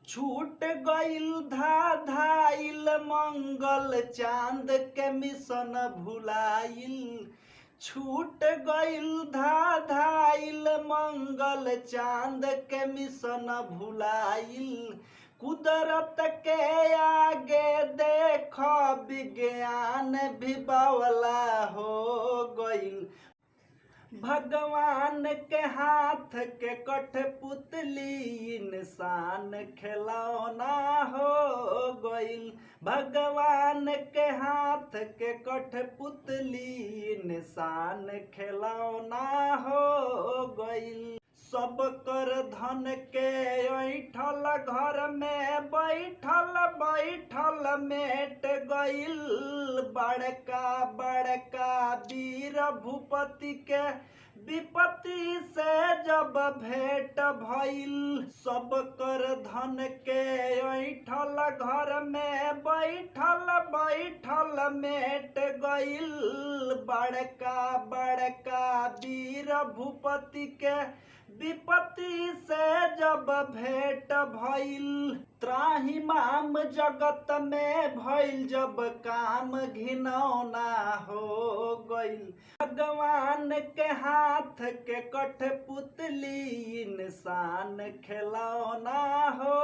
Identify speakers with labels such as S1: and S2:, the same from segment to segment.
S1: छूट गइल धाइल मंगल चांद के मिशन भुलाइल। छूट गइल धाइल मंगल चांद के मिशन भुलाइल। कुदरत के आगे देख विज्ञान भी बावला हो गइल। भगवान के हाथ के कठपुतली इंसान खिलौना हो गइल। भगवान के हाथ के कठपुतली इंसान खिलौना हो गइल। सब कर धन के ऐठल घर में बैठल मेट गइल। बड़का बड़का वीर भूपति के विपत्ति से जब भेंट भइल। सब कर धन के ऐठल घर में बैठल मेट गइल। बड़का बड़का वीर भूपति के विपत्ति से जब भेंट भइल। त्राहिमाम जगत में भइल जब काम घिनौना हो गइल। भगवान के हाथ के कठपुतली इंसान खिलौना हो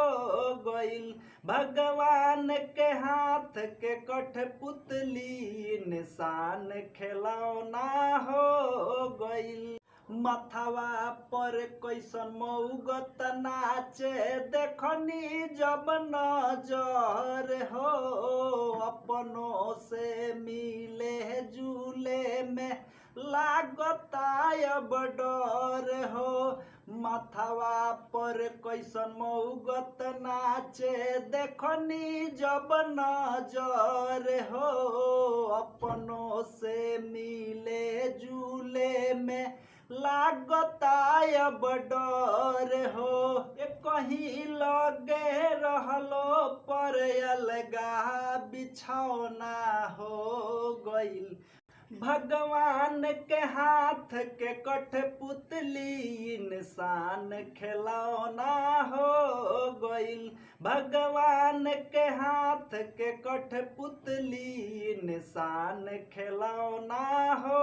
S1: गइल। भगवान के हाथ के कठपुतली इंसान खिलौना हो गइल। मथवा पर कैसन मऊगत नाचे देखनी जब नजर हो। अपनों से मिले जुले में लागता अब डर हो। मथवा पर कैसन मऊगत नाचे देखनी जब नजर हो। अपनों से मिले जुले में लागता अब डर हो। कहीं लगे रहलो पर अलगा बिछौना हो गइल। भगवान के हाथ के कठपुतली इंसान खिलौना हो गइल। भगवान के हाथ के कठपुतली इंसान खिलौना हो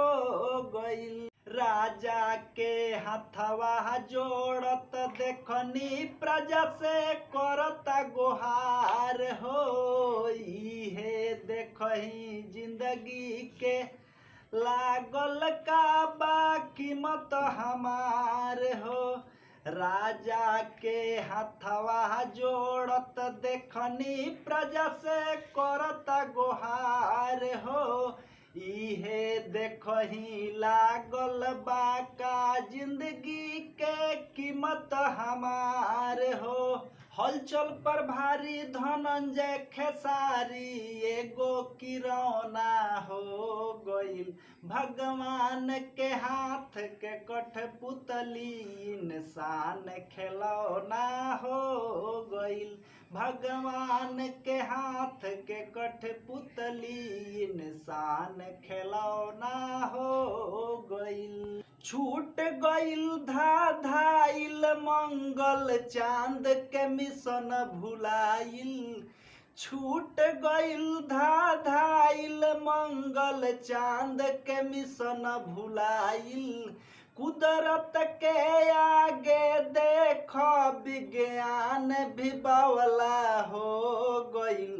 S1: गइल। राजा के हथवा जोड़त देखनी प्रजा से करता गुहार हो। इहे देखही जिंदगी के लागल का कीमत हमार हो। राजा के हथवा जोड़त देखनी प्रजा से करता गुहार हो। इहे देखही लागल बाका जिंदगी के कीमत हमार हो। हलचल पर भारी धनंजय खेसारी एगो किरौना हो गइल। भगवान के हाथ के कठपुतली इंसान खिलौना हो गइल। भगवान के हाथ के कठपुतली इंसान खिलौना हो गइल। छूट गइल धाइल मंगल चांद के मिशन भुलाइल। छूट गइल धाइल मंगल चांद के मिशन भुलाइल। कुदरत के आगे देख विज्ञान भी बावला हो गइल।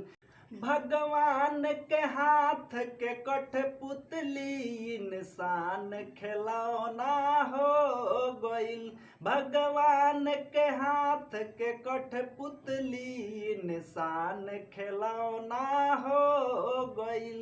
S1: भगवान के हाथ के कठपुतली इंसान खिलौना हो गइल। भगवान के हाथ के कठपुतली इंसान खिलौना हो गइल।